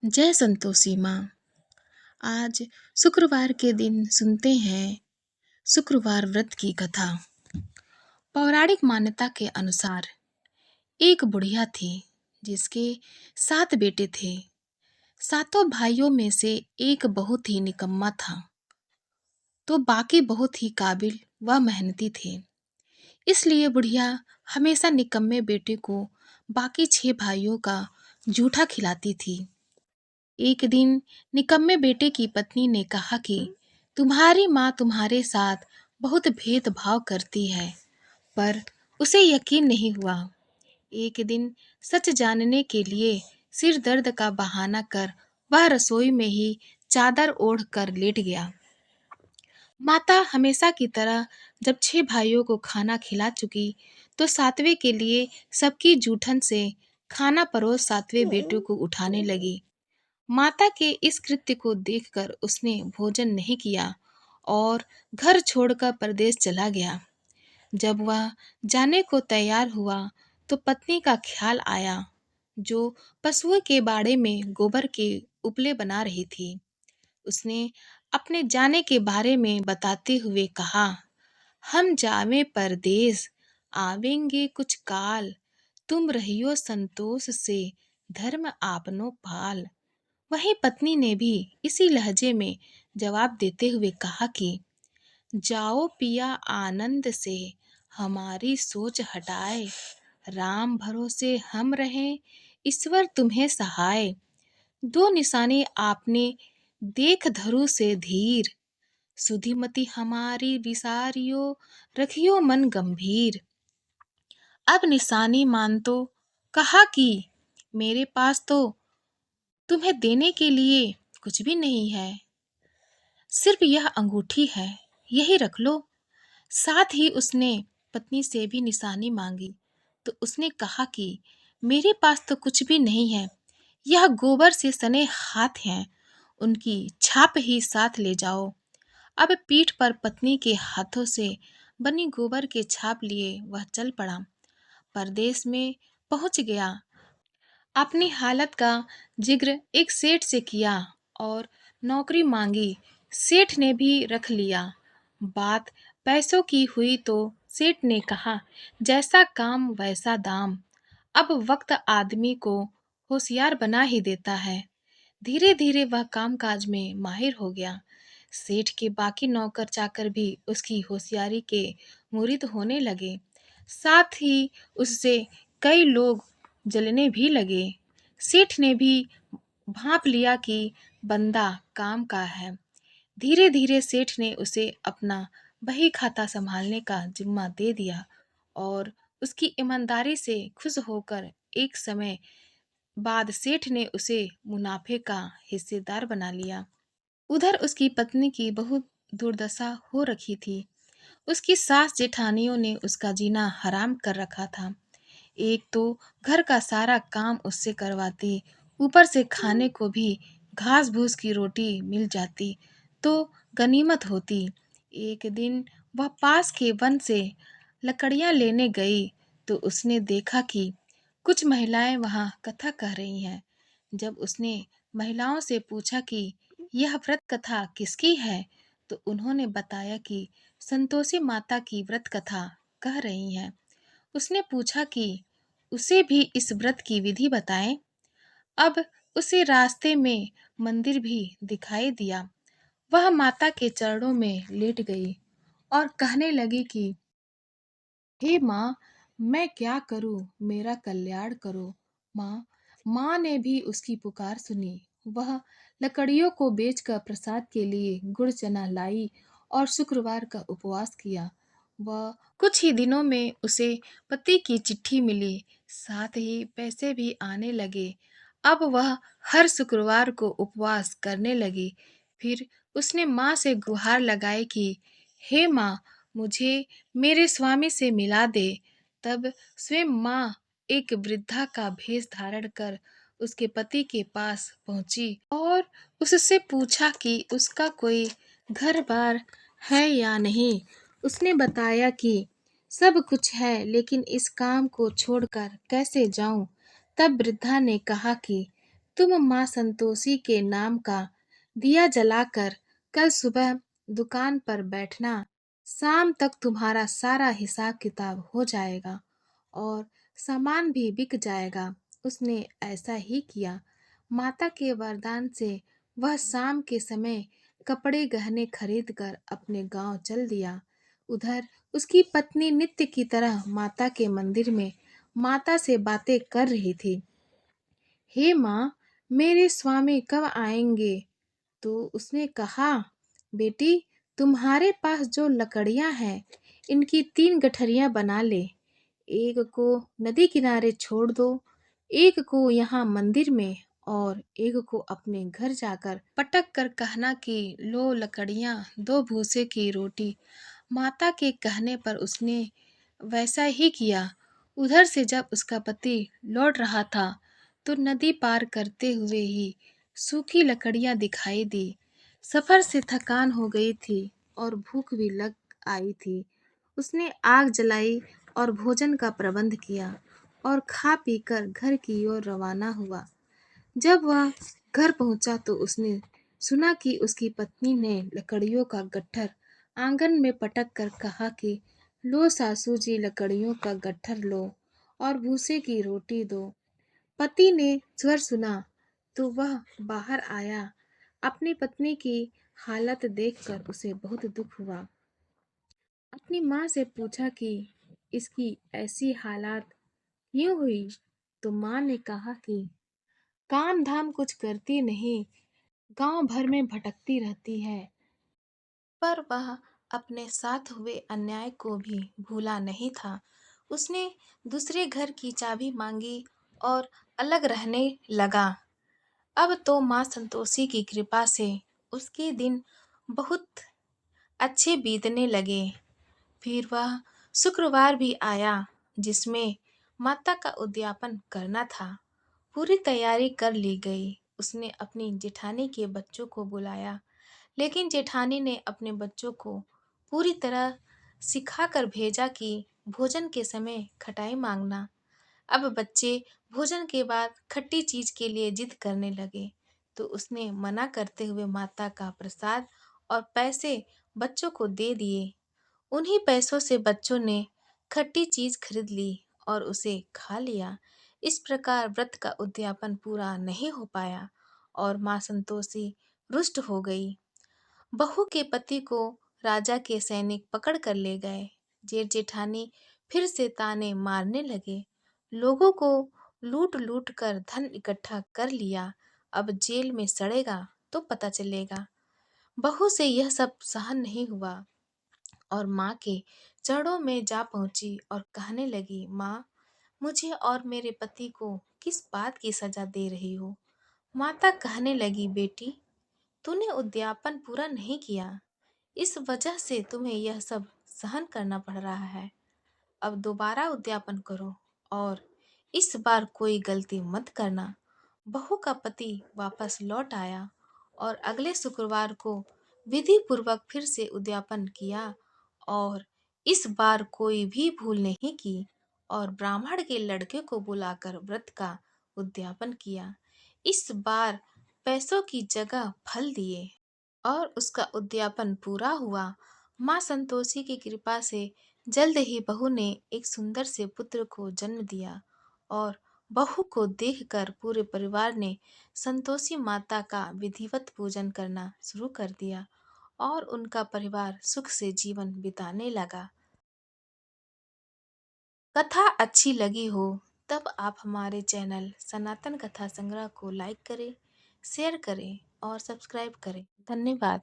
जय संतोषी माँ। आज शुक्रवार के दिन सुनते हैं शुक्रवार व्रत की कथा। पौराणिक मान्यता के अनुसार एक बुढ़िया थी जिसके 7 बेटे थे। सातों भाइयों में से एक बहुत ही निकम्मा था, तो बाकी बहुत ही काबिल व मेहनती थे। इसलिए बुढ़िया हमेशा निकम्मे बेटे को बाकी 6 भाइयों का जूठा खिलाती थी। एक दिन निकम्मे बेटे की पत्नी ने कहा कि तुम्हारी माँ तुम्हारे साथ बहुत भेदभाव करती है, पर उसे यकीन नहीं हुआ। एक दिन सच जानने के लिए सिर दर्द का बहाना कर वह रसोई में ही चादर ओढ़ कर लेट गया। माता हमेशा की तरह जब 6 भाइयों को खाना खिला चुकी, तो 7वें के लिए सबकी जूठन से खाना परोस 7वें बेटों को उठाने लगी। माता के इस कृत्य को देखकर उसने भोजन नहीं किया और घर छोड़कर परदेश चला गया। जब वह जाने को तैयार हुआ, तो पत्नी का ख्याल आया, जो पशुओं के बाड़े में गोबर के उपले बना रही थी। उसने अपने जाने के बारे में बताते हुए कहा, हम जावे परदेस, आवेंगे कुछ काल, तुम रहियो संतोष से, धर्म आपनो पाल। वहीं पत्नी ने भी इसी लहजे में जवाब देते हुए कहा कि जाओ पिया आनंद से, हमारी सोच हटाए, राम भरोसे हम रहें, ईश्वर तुम्हें सहाय। दो निशाने आपने देख धरु से धीर, सुधिमति हमारी विसारियो, रखियो मन गंभीर। अब निशानी मान तो कहा कि मेरे पास तो तुम्हें देने के लिए कुछ भी नहीं है, सिर्फ यह अंगूठी है, यही रख लो। साथ ही उसने पत्नी से भी निशानी मांगी, तो उसने कहा कि मेरे पास तो कुछ भी नहीं है, यह गोबर से सने हाथ हैं, उनकी छाप ही साथ ले जाओ। अब पीठ पर पत्नी के हाथों से बनी गोबर के छाप लिए वह चल पड़ा। परदेश में पहुंच गया। अपनी हालत का जिक्र एक सेठ से किया और नौकरी मांगी। सेठ ने भी रख लिया। बात पैसों की हुई तो सेठ ने कहा, जैसा काम वैसा दाम। अब वक्त आदमी को होशियार बना ही देता है। धीरे धीरे वह कामकाज में माहिर हो गया। सेठ के बाकी नौकर चाकर भी उसकी होशियारी के मुरीद होने लगे। साथ ही उससे कई लोग जलने भी लगे। सेठ ने भी भांप लिया कि बंदा काम का है। धीरे धीरे सेठ ने उसे अपना बही खाता संभालने का जिम्मा दे दिया और उसकी ईमानदारी से खुश होकर एक समय बाद सेठ ने उसे मुनाफे का हिस्सेदार बना लिया। उधर उसकी पत्नी की बहुत दुर्दशा हो रखी थी। उसकी सास जेठानियों ने उसका जीना हराम कर रखा था। एक तो घर का सारा काम उससे करवाती, ऊपर से खाने को भी घास भूस की रोटी मिल जाती तो गनीमत होती। एक दिन वह पास के वन से लकड़ियां लेने गई, तो उसने देखा कि कुछ महिलाएं वहां कथा कह रही हैं। जब उसने महिलाओं से पूछा कि यह व्रत कथा किसकी है, तो उन्होंने बताया कि संतोषी माता की व्रत कथा कह रही हैं। उसने पूछा कि उसे भी इस व्रत की विधि बताएं। अब उसे रास्ते में मंदिर भी दिखाई दिया। वह माता के चरणों में लेट गई और कहने लगी कि हे माँ, मैं क्या करूँ, मेरा कल्याण करो। माँ ने भी उसकी पुकार सुनी। वह लकड़ियों को बेचकर प्रसाद के लिए गुड़ चना लाई और शुक्रवार का उपवास किया। वह कुछ ही दिनों में उसे पति की चिट्ठी मिली, साथ ही पैसे भी आने लगे। अब वह हर शुक्रवार को उपवास करने लगी। फिर उसने माँ से गुहार लगाई कि हे माँ, मुझे मेरे स्वामी से मिला दे। तब स्वयं माँ एक वृद्धा का भेष धारण कर उसके पति के पास पहुंची और उससे पूछा कि उसका कोई घर बार है या नहीं। उसने बताया कि सब कुछ है, लेकिन इस काम को छोड़कर कैसे जाऊं। तब वृद्धा ने कहा कि तुम माँ संतोषी के नाम का दिया जलाकर कल सुबह दुकान पर बैठना। शाम तक तुम्हारा सारा हिसाब किताब हो जाएगा और सामान भी बिक जाएगा। उसने ऐसा ही किया। माता के वरदान से वह शाम के समय कपड़े गहने खरीद कर अपने गांव चल दिया। उधर उसकी पत्नी नित्य की तरह माता के मंदिर में माता से बातें कर रही थी। हे माँ, मेरे स्वामी कब आएंगे? तो उसने कहा, बेटी, तुम्हारे पास जो लकड़ियां हैं, इनकी 3 गठरियां बना ले। एक को नदी किनारे छोड़ दो, एक को यहाँ मंदिर में और एक को अपने घर जाकर पटक कर कहना कि लो लकड़ियां, 2 भूसे की रोटी। माता के कहने पर उसने वैसा ही किया। उधर से जब उसका पति लौट रहा था तो नदी पार करते हुए ही सूखी लकड़ियां दिखाई दी। सफर से थकान हो गई थी और भूख भी लग आई थी। उसने आग जलाई और भोजन का प्रबंध किया और खा पीकर घर की ओर रवाना हुआ। जब वह घर पहुंचा तो उसने सुना कि उसकी पत्नी ने लकड़ियों का गट्ठर आंगन में पटक कर कहा कि लो सासू जी, लकड़ियों का गट्ठर लो और भूसे की रोटी दो। पति ने स्वर सुना तो वह बाहर आया। अपनी पत्नी की हालत देखकर उसे बहुत दुख हुआ। अपनी माँ से पूछा कि इसकी ऐसी हालत क्यों हुई? तो माँ ने कहा कि काम धाम कुछ करती नहीं, गांव भर में भटकती रहती है। पर वह अपने साथ हुए अन्याय को भी भूला नहीं था। उसने दूसरे घर की चाबी मांगी और अलग रहने लगा। अब तो माँ संतोषी की कृपा से उसके दिन बहुत अच्छे बीतने लगे। फिर वह शुक्रवार भी आया जिसमें माता का उद्यापन करना था। पूरी तैयारी कर ली गई। उसने अपनी जेठानी के बच्चों को बुलाया, लेकिन जेठानी ने अपने बच्चों को पूरी तरह सिखाकर भेजा कि भोजन के समय खटाई मांगना। अब बच्चे भोजन के बाद खट्टी चीज के लिए जिद करने लगे, तो उसने मना करते हुए माता का प्रसाद और पैसे बच्चों को दे दिए। उन्हीं पैसों से बच्चों ने खट्टी चीज खरीद ली और उसे खा लिया। इस प्रकार व्रत का उद्यापन पूरा नहीं हो पाया और माँ संतोषी रुष्ट हो गई। बहू के पति को राजा के सैनिक पकड़ कर ले गए। जेठ जेठानी फिर से ताने मारने लगे। लोगों को लूट लूट कर धन इकट्ठा कर लिया। अब जेल में सड़ेगा तो पता चलेगा। बहू से यह सब सहन नहीं हुआ और माँ के चरणों में जा पहुंची और कहने लगी, माँ, मुझे और मेरे पति को किस बात की सजा दे रही हो? माता कहने लगी, बेटी, तूने उद्यापन पूरा नहीं किया, इस वजह से तुम्हें यह सब सहन करना पड़ रहा है। अब दोबारा उद्यापन करो और इस बार कोई गलती मत करना। बहू का पति वापस लौट आया और अगले शुक्रवार को विधि पूर्वक फिर से उद्यापन किया और इस बार कोई भी भूल नहीं की और ब्राह्मण के लड़के को बुलाकर व्रत का उद्यापन किया। इस बार पैसों की जगह फल दिए और उसका उद्यापन पूरा हुआ। माँ संतोषी की कृपा से जल्द ही बहू ने एक सुंदर से पुत्र को जन्म दिया और बहू को देखकर पूरे परिवार ने संतोषी माता का विधिवत पूजन करना शुरू कर दिया और उनका परिवार सुख से जीवन बिताने लगा। कथा अच्छी लगी हो तब आप हमारे चैनल सनातन कथा संग्रह को लाइक करें, शेयर करें और सब्सक्राइब करें। धन्यवाद।